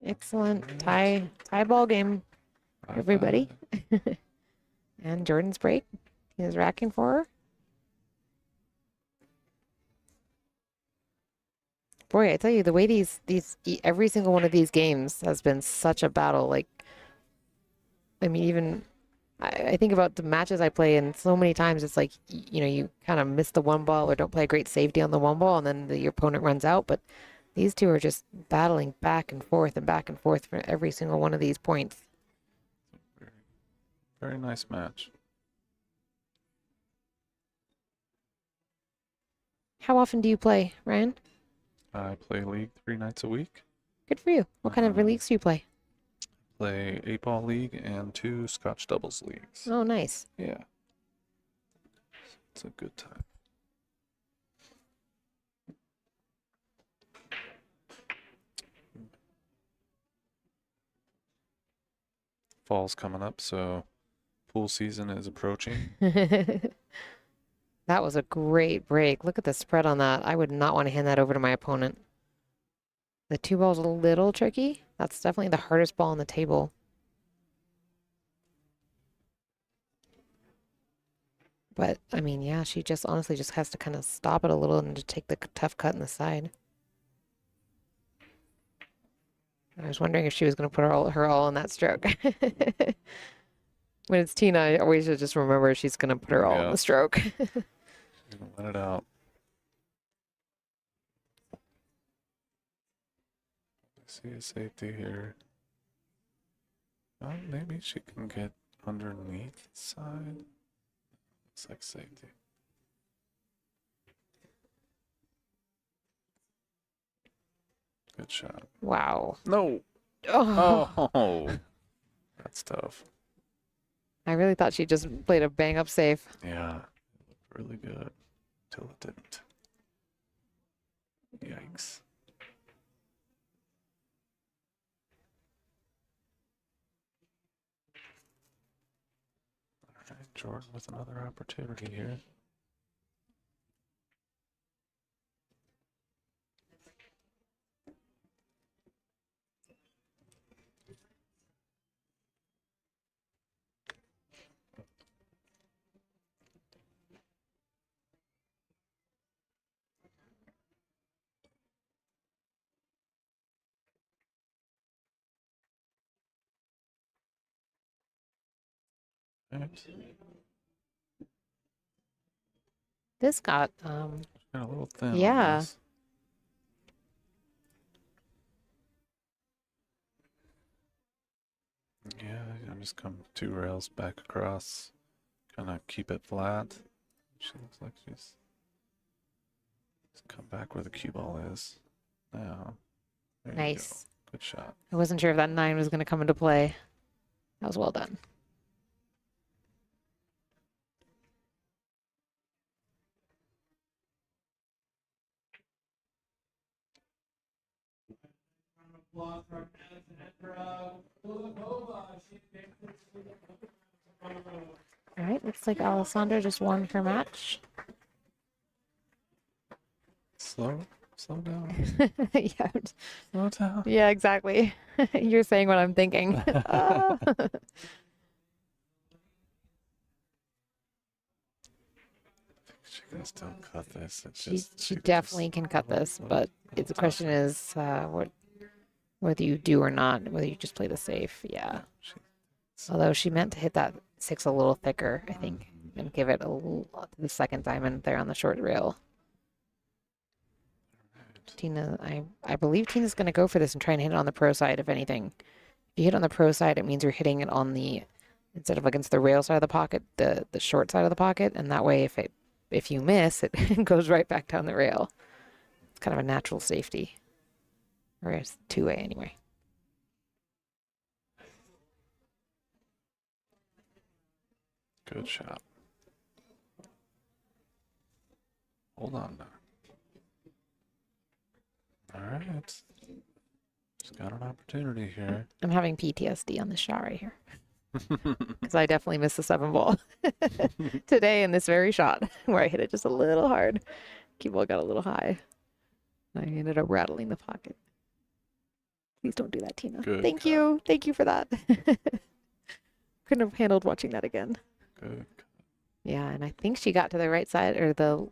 Excellent. Tie ball game, High everybody. five. And Jordan's break. He is racking for her. Boy, I tell you, the way every single one of these games has been such a battle. Like, I mean, even I think about the matches I play, and so many times it's like, you kind of miss the one ball or don't play a great safety on the one ball, and then your opponent runs out. But these two are just battling back and forth for every single one of these points. Very, very nice match. How often do you play, Ryan? I play League 3 nights a week. Good for you. What kind of leagues do you play? Play 8-ball league and 2 Scotch doubles leagues. Oh, nice. Yeah. It's a good time. Fall's coming up, so pool season is approaching. That was a great break. Look at the spread on that. I would not want to hand that over to my opponent. The 2 ball's a little tricky. That's definitely the hardest ball on the table. But, I mean, yeah, she just honestly just has to kind of stop it a little and just take the tough cut in the side. I was wondering if she was going to put her all in that stroke. When it's Tina, I always just remember she's going to put her all in the stroke. Let it out. See a safety here. Maybe she can get underneath the side. Looks like safety. Good shot. Wow. No. Oh. Oh. That's tough. I really thought she just played a bang up safe. Yeah. It looked really good. Till it didn't. Yikes. All right, Jordan with another opportunity here. Right. This got, Got a little thin on yeah. this. Yeah, I'm just come 2 rails back across. Kind of keep it flat. She looks like she's come back where the cue ball is. Now, there you go. Nice. Good shot. I wasn't sure if that 9 was going to come into play. That was well done. All right, looks like Alessandra just won her match. Slow down. Yeah, Slow down. yeah, exactly. You're saying what I'm thinking. Ah. She can still cut this. It's she just, she could definitely just can cut this, but little the question tougher. is whether you do or not, whether you just play the safe. Yeah. Although she meant to hit that 6 a little thicker, I think, and give it the second diamond there on the short rail. Tina, I believe Tina's going to go for this and try and hit it on the pro side, if anything. If you hit on the pro side, it means you're hitting it on the, instead of against the rail side of the pocket, the short side of the pocket, and that way if you miss, it goes right back down the rail. It's kind of a natural safety. Or it's two-way anyway. Good shot. Hold on now. All right. Just got an opportunity here. I'm having PTSD on this shot right here. Because I definitely missed the 7 ball today in this very shot where I hit it just a little hard. Cue ball got a little high. I ended up rattling the pocket. Please don't do that, Tina. Good Thank cut. you. Thank you for that. Couldn't have handled watching that again. Good. Yeah, and I think she got to the right side or the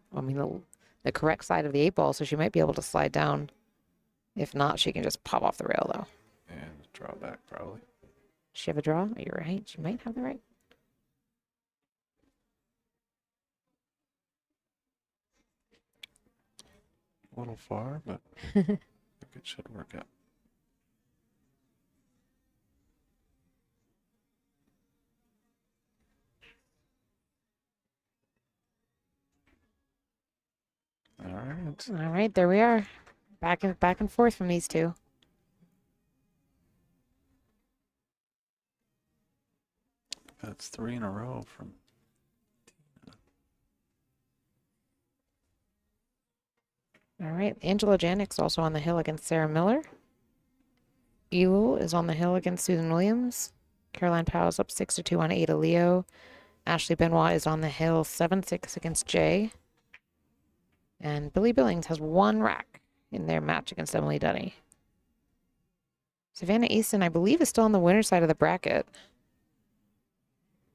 correct side of the 8 ball, so she might be able to slide down. If not, she can just pop off the rail though. And draw back probably. Does she have a draw? You're right. She might have the right. A little far, but I think it should work out. All right. All right, there we are. Back and forth from these two. That's 3 in a row from Tina. All right, Angela Janik's also on the hill against Sarah Miller. Ewell is on the hill against Susan Williams. Caroline Powell's up 6-2 on Ada Leo. Ashley Benoit is on the hill 7-6 against Jay. And Billy Billings has 1 rack in their match against Emily Dunny. Savannah Easton, I believe, is still on the winner's side of the bracket.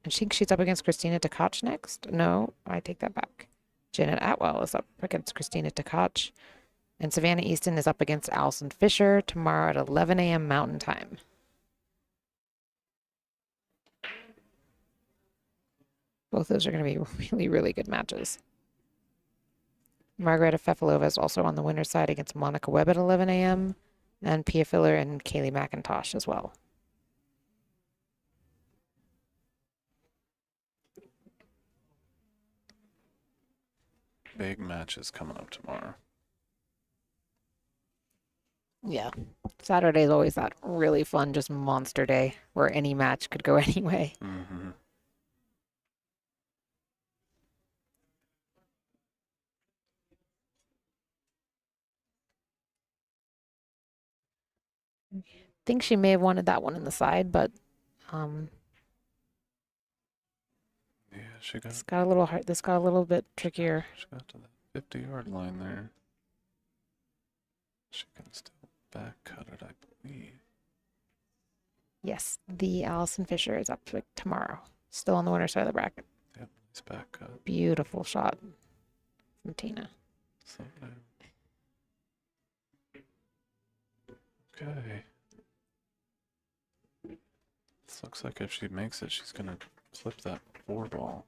And she's up against Christina Tkach next. No, I take that back. Janet Atwell is up against Christina Tkach. And Savannah Easton is up against Allison Fisher tomorrow at 11 a.m. Mountain Time. Both those are going to be really, really good matches. Margareta Fefalova is also on the winner's side against Monica Webb at 11 a.m. And Pia Filler and Kaylee McIntosh as well. Big matches coming up tomorrow. Yeah. Saturday is always that really fun, just monster day where any match could go anyway. Mm-hmm. I think she may have wanted that one in the side, but Yeah, she got it's got a little hard. This got a little bit trickier. she got to the 50-yard line there. She can still back cut it, I believe. Yes, the Allison Fisher is up tomorrow. Still on the winner's side of the bracket. Yep, nice back cut. Beautiful shot from Tina. So okay. This looks like if she makes it, she's gonna Clip that 4 ball.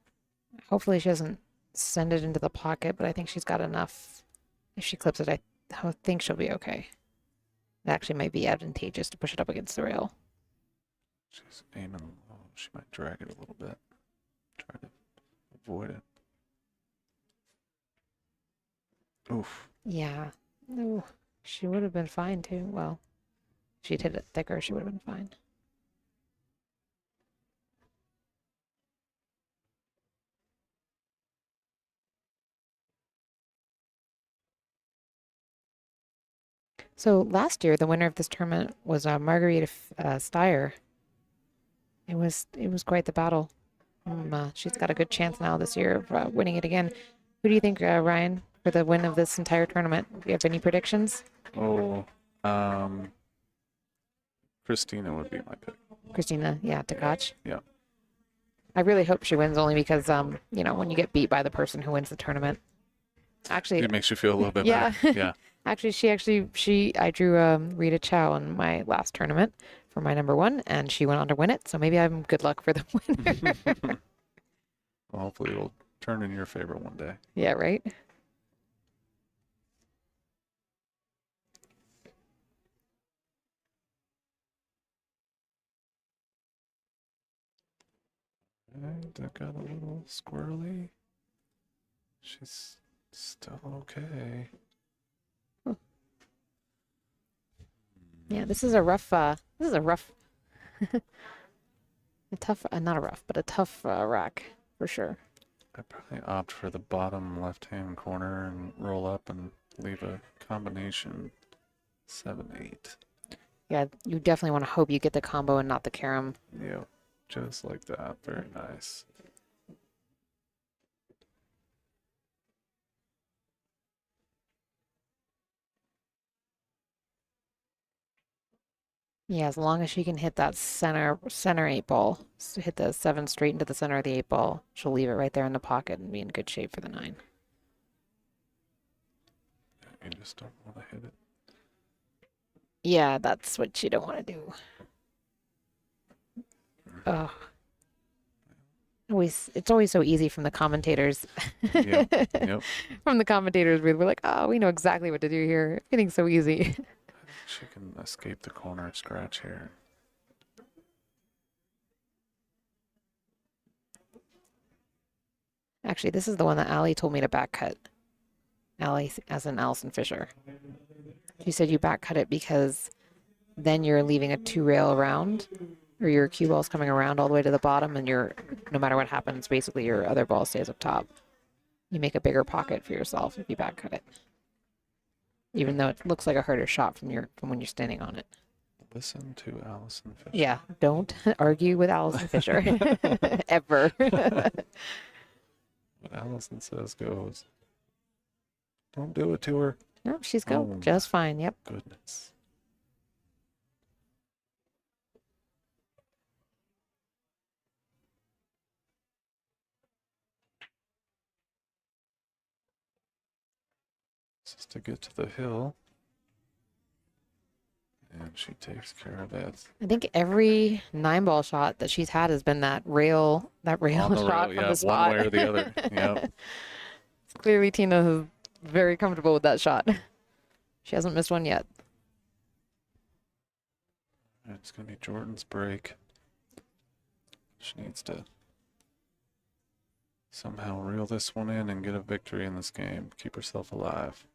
Hopefully she doesn't send it into the pocket, but I think she's got enough. If she clips it, I think she'll be okay. It actually might be advantageous to push it up against the rail. She's aiming low. She might drag it a little bit. Try to avoid it. Oof. Yeah. No, she would have been fine too. Well, if she'd hit it thicker, she would have been fine. So last year, the winner of this tournament was Margarita Steyer. It was quite the battle. She's got a good chance now this year of winning it again. Who do you think, Ryan, for the win of this entire tournament? Do you have any predictions? Oh, Christina would be my pick. Christina, yeah, Tkach. Yeah. I really hope she wins only because, you know, when you get beat by the person who wins the tournament. Actually, It makes you feel a little bit yeah. better. Yeah. Actually, I drew Rita Chow in my last tournament for my number one, and she went on to win it. So maybe I'm good luck for the winner. Well, hopefully it'll turn in your favor one day. Yeah, right? And I got a little squirrely. She's still okay. Yeah, this is a rough, a tough, not a rough, but a tough rack for sure. I'd probably opt for the bottom left-hand corner and roll up and leave a combination 7-8. Yeah, you definitely want to hope you get the combo and not the carom. Yep, just like that. Very nice. Yeah, as long as she can hit that center 8 ball, hit the 7 straight into the center of the 8 ball, she'll leave it right there in the pocket and be in good shape for the 9. You just don't want to hit it. Yeah, that's what you don't want to do. Oh, it's always so easy from the commentators. Yep. From the commentators, we're like, oh, we know exactly what to do here. Everything's so easy. She can escape the corner scratch here. Actually, this is the one that Allie told me to back cut. Allie, as in Allison Fisher. She said you back cut it because then you're leaving a 2-rail around, or your cue ball's coming around all the way to the bottom, and no matter what happens, basically your other ball stays up top. You make a bigger pocket for yourself if you back cut it, even though it looks like a harder shot from when you're standing on it. Listen to Allison Fisher. Yeah, don't argue with Allison Fisher ever. What Allison says goes. Don't do it to her. No, she's go Oh, just fine. Yep. Goodness. Just to get to the hill. And she takes care of it. I think every 9-ball shot that she's had has been that rail On the shot rail, from yeah, the spot. one way or the other. Yep. Clearly, Tina is very comfortable with that shot. She hasn't missed one yet. It's going to be Jordan's break. She needs to somehow reel this one in and get a victory in this game. Keep herself alive.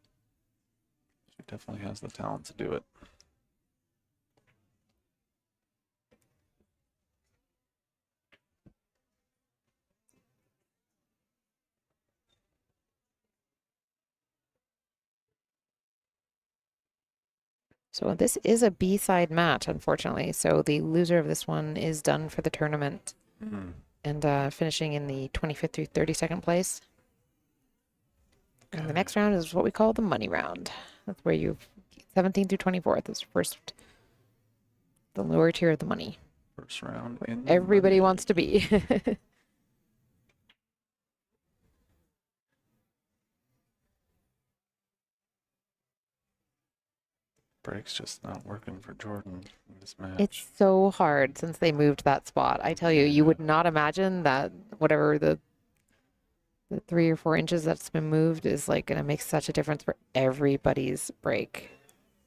She definitely has the talent to do it. So this is a B-side match, unfortunately. So the loser of this one is done for the tournament and finishing in the 25th through 32nd place. And the next round is what we call the money round. That's where 17th through 24th is first, the lower tier of the money. First round. In Everybody wants to be. break's just not working for Jordan in this match. It's so hard since they moved that spot. I tell you, you would not imagine that whatever the 3 or 4 inches that's been moved is like going to make such a difference for everybody's break.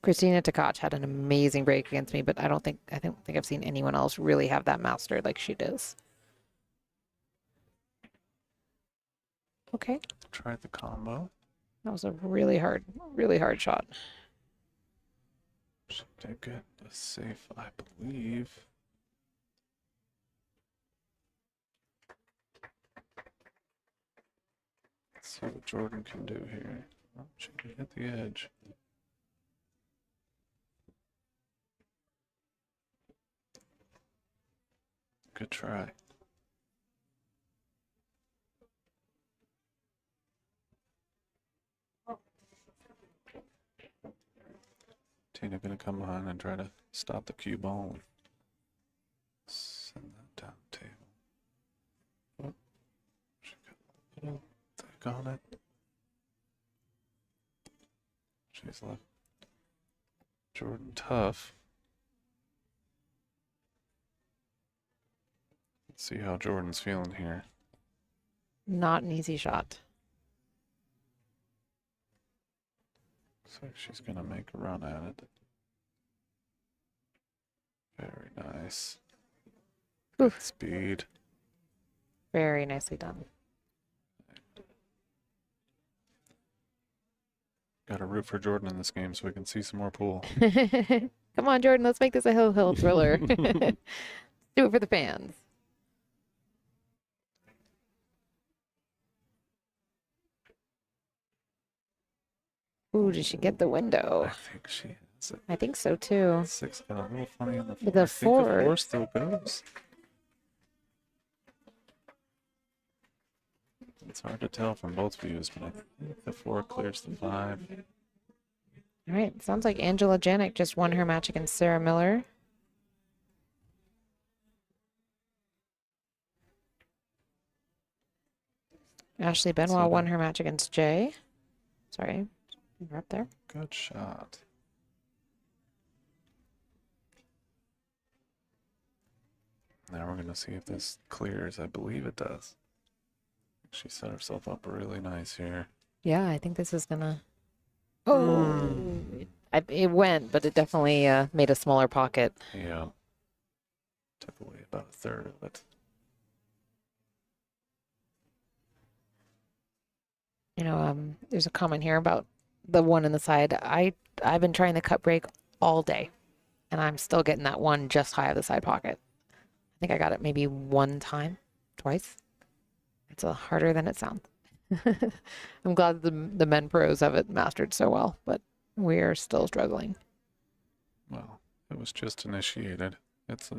Christina Tkach had an amazing break against me, but I don't think I've seen anyone else really have that mastered like she does. Okay, Tried the combo. that was a really hard shot. She did get a safe, I believe. Let's see what Jordan can do here. Oh, she can hit the edge. Good try. Tina gonna come behind and try to stop the cue ball and send that down the table. Oh, she got a little thick on it. She's left Jordan tough. Let's see how Jordan's feeling here. Not an easy shot. Looks like she's gonna make a run at it. Very nice. Good Oof. speed. Very nicely done. Gotta root for Jordan in this game so we can see some more pool. Come on, Jordan, let's make this a hill thriller. Do it for the fans. Ooh, did she get the window? I think she has it. I think so too. 6 got a little funny on the With four. a I think the four. 4 still goes. It's hard to tell from both views, but I think the 4 clears the 5. All right, sounds like Angela Janik just won her match against Sarah Miller. Ashley Benoit won her match against Jay. Sorry, we're up there. Good shot. Now we're gonna see if this clears. I believe it does. She set herself up really nice here. Yeah, I think this is gonna. Oh, it went, but it definitely made a smaller pocket. Yeah. Took away about a third of it. You know, there's a comment here about the one in the side. I've been trying the cut break all day, and I'm still getting that one just high of the side pocket. I think I got it maybe one time, twice. It's harder than it sounds. I'm glad the men pros have it mastered so well, but we're still struggling. Well, it was just initiated. It's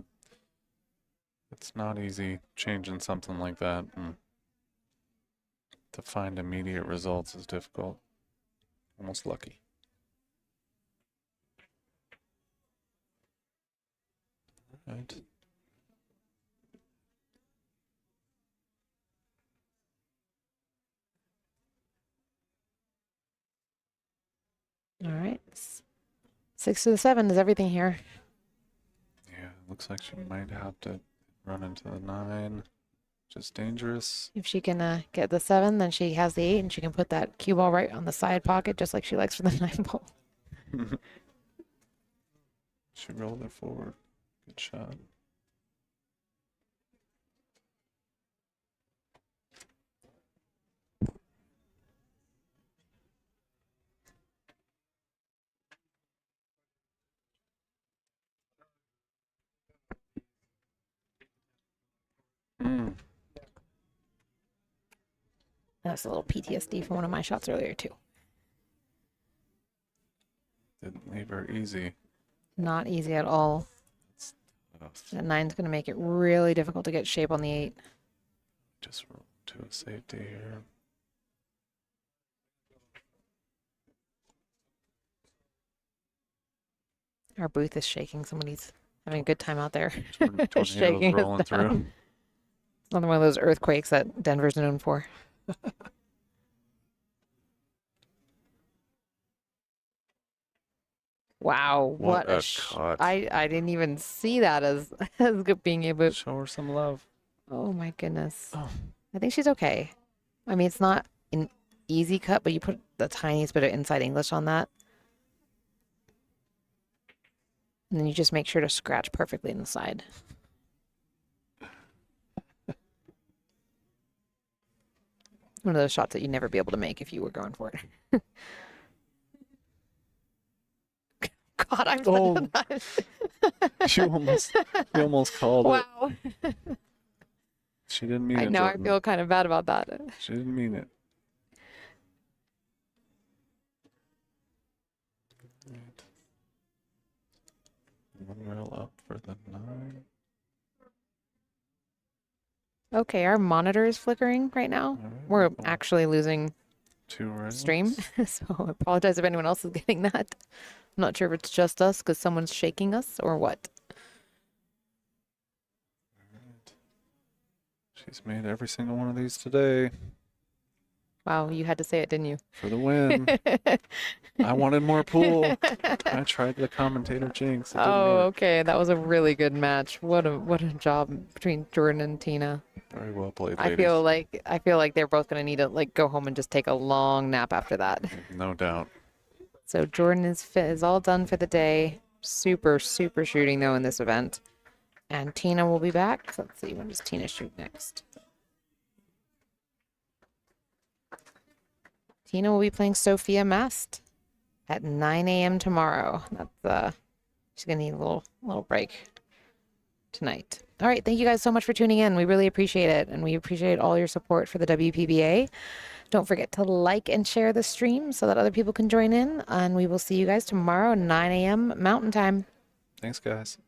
not easy changing something like that, and to find immediate results is difficult. Almost lucky. All right. All right. 6 to the 7 is everything here. Yeah, looks like she might have to run into the 9. Just dangerous. If she can get the 7, then she has the 8, and she can put that cue ball right on the side pocket, just like she likes for the 9 ball. She rolled it forward. Good shot. That's a little PTSD from one of my shots earlier, too. Didn't leave her easy. Not easy at all. That 9's going to make it really difficult to get shape on the 8. Just roll to a safety here. Our booth is shaking. Somebody's having a good time out there. Tornadoes Shaking us rolling through. down. Another one of those earthquakes that Denver's known for. Wow, What a cut. I didn't even see that as as good being able. Show her some love. Oh my goodness. Oh, I think she's okay. I mean, it's not an easy cut, but you put the tiniest bit of inside English on that. And then you just make sure to scratch perfectly in the side. One of those shots that you'd never be able to make if you were going for it. God, I'm Oh. you almost called it. Wow. She didn't mean I it, know, I Jordan. feel kind of bad about that. She didn't mean it. Right. One rail up for the 9. Okay, our monitor is flickering right now. All right, We're go. actually losing 2 rails. stream, so I apologize if anyone else is getting that. I'm not sure if it's just us because someone's shaking us or what. Alright. She's made every single one of these today Wow, you had to say it, didn't you? for the win. I wanted more pool. I tried the commentator jinx. It didn't Oh, work. okay, that was a really good match. What a job between Jordan and Tina. Very well played, I ladies. feel like they're both gonna need to like go home and just take a long nap after that. No doubt. So Jordan is all done for the day. Super shooting though in this event. And Tina will be back. Let's see, when does Tina shoot next? Tina will be playing Sophia Mast at 9 a.m. tomorrow. That's she's gonna need a little break tonight. All right, thank you guys so much for tuning in. We really appreciate it, and we appreciate all your support for the WPBA. Don't forget to like and share the stream so that other people can join in, and we will see you guys tomorrow, 9 a.m. Mountain Time. Thanks, guys.